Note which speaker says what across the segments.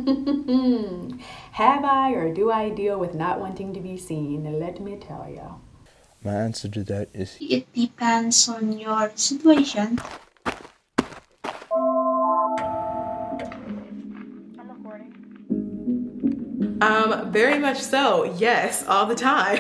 Speaker 1: Have I or do I deal with not wanting to be seen? Let me tell you.
Speaker 2: My answer to that is
Speaker 3: It depends on your situation.
Speaker 4: Very much so. Yes, all the time.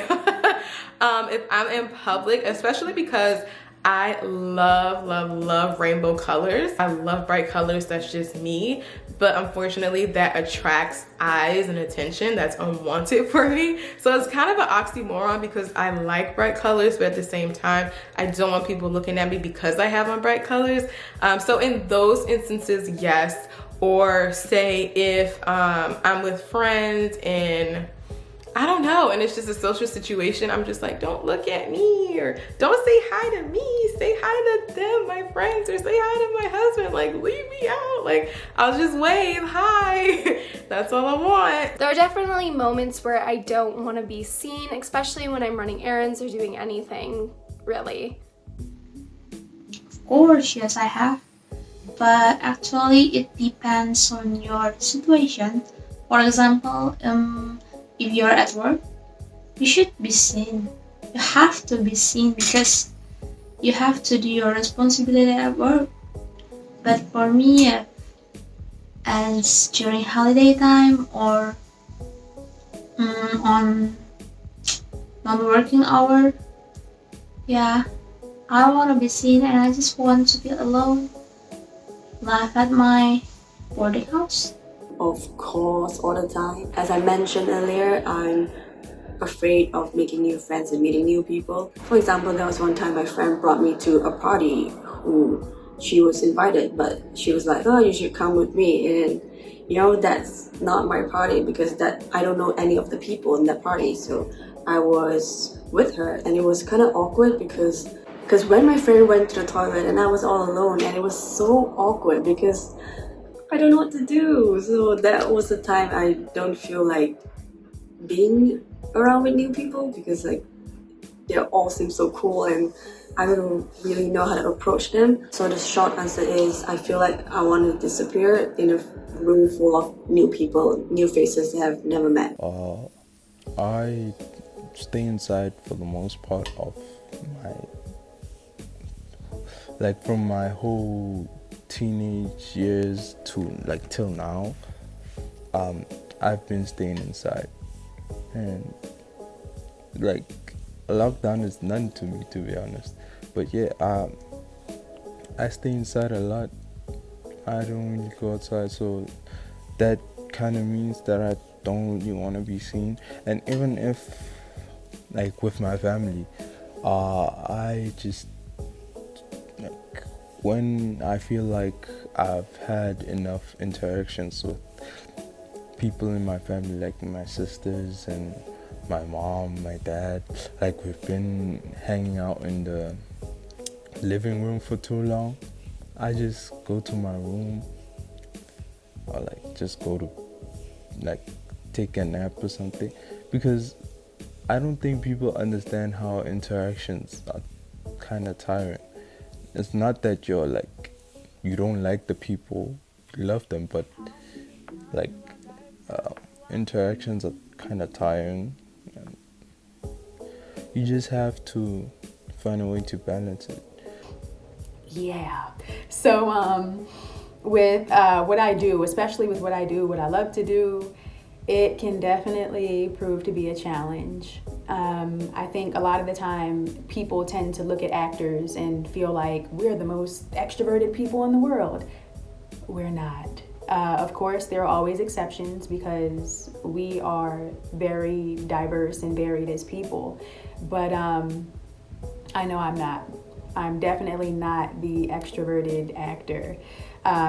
Speaker 4: If I'm in public, especially because I love rainbow colors. I love bright colors. That's just me. But unfortunately, that attracts eyes and attention that's unwanted for me. So it's kind of an oxymoron because I like bright colors, but at the same time, I don't want people looking at me because I have on bright colors. So in those instances, yes. Or say if I'm with friends and I don't know, and it's just a social situation, I'm just like, don't look at me, or don't say hi to me, say hi to them, my friends, or say hi to my husband, like leave me out, like I'll just wave hi. That's all I want.
Speaker 5: There are definitely moments where I don't want to be seen, especially when I'm running errands or doing anything, really.
Speaker 3: Of course, yes, I have. But actually, it depends on your situation. For example, if you're at work, you should be seen. You have to be seen because you have to do your responsibility at work. But for me, and during holiday time or on non-working hour, yeah, I want to be seen and I just want to be alone, laugh at my boarding house.
Speaker 6: Of course, all the time. As I mentioned earlier, I'm afraid of making new friends and meeting new people. For example, there was one time my friend brought me to a party who she was invited, but she was like, oh, you should come with me. And that's not my party because that I don't know any of the people in that party. So I was with her and it was kind of awkward because when my friend went to the toilet and I was all alone and it was so awkward because I don't know what to do. So that was the time I don't feel like being around with new people because like they all seem so cool and I don't really know how to approach them. So the short answer is I feel like I want to disappear in a room full of new people, new faces that I've never met.
Speaker 2: I stay inside for the most part of from my whole teenage years to till now. I've been staying inside, and lockdown is none to me, to be honest. But yeah, I stay inside a lot. I don't really go outside, so that kind of means that I don't really want to be seen. And even if with my family, I just when I feel like I've had enough interactions with people in my family, like my sisters and my mom, my dad, we've been hanging out in the living room for too long, I just go to my room or just go to take a nap or something, because I don't think people understand how interactions are kind of tiring. It's not that you don't like the people, you love them, but interactions are kind of tiring. And you just have to find a way to balance it.
Speaker 1: Yeah. So with what I do, especially with what I love to do, it can definitely prove to be a challenge. I think a lot of the time people tend to look at actors and feel like we're the most extroverted people in the world. We're not. Of course, there are always exceptions because we are very diverse and varied as people. But I know I'm not. I'm definitely not the extroverted actor.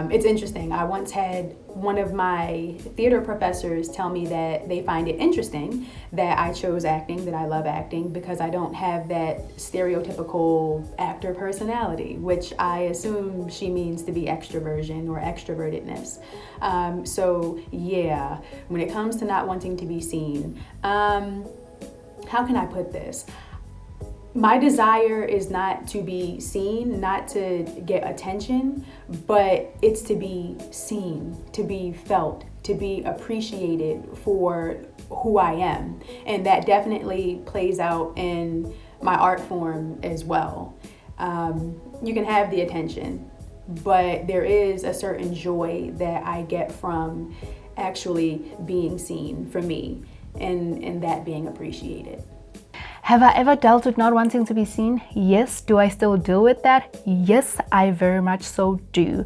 Speaker 1: It's interesting. I once had one of my theater professors tell me that they find it interesting that I chose acting, that I love acting, because I don't have that stereotypical actor personality, which I assume she means to be extroversion or extrovertedness. So yeah, when it comes to not wanting to be seen, how can I put this? My desire is not to be seen, not to get attention, but it's to be seen, to be felt, to be appreciated for who I am. And that definitely plays out in my art form as well. You can have the attention, but there is a certain joy that I get from actually being seen for me and that being appreciated.
Speaker 7: Have I ever dealt with not wanting to be seen? Yes. Do I still deal with that? Yes, I very much so do.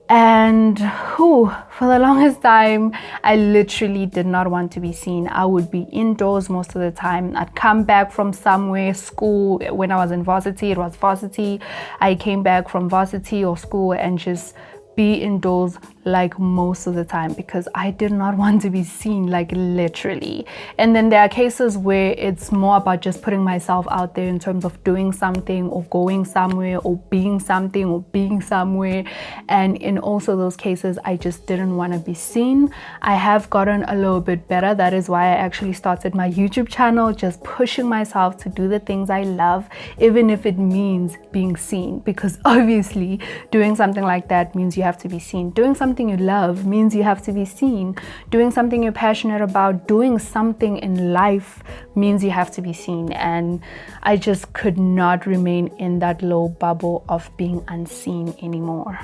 Speaker 7: And for the longest time, I literally did not want to be seen. I would be indoors most of the time. I'd come back from somewhere, school. When I was in varsity, it was varsity. I came back from varsity or school and just be indoors like most of the time because I did not want to be seen, like literally. And then there are cases where it's more about just putting myself out there in terms of doing something or going somewhere or being something or being somewhere. And in also those cases, I just didn't want to be seen. I have gotten a little bit better. That is why I actually started my YouTube channel, just pushing myself to do the things I love, even if it means being seen, because obviously doing something like that means you have to be seen. Doing something you love means you have to be seen. Doing something you're passionate about, doing something in life means you have to be seen. And I just could not remain in that low bubble of being unseen anymore.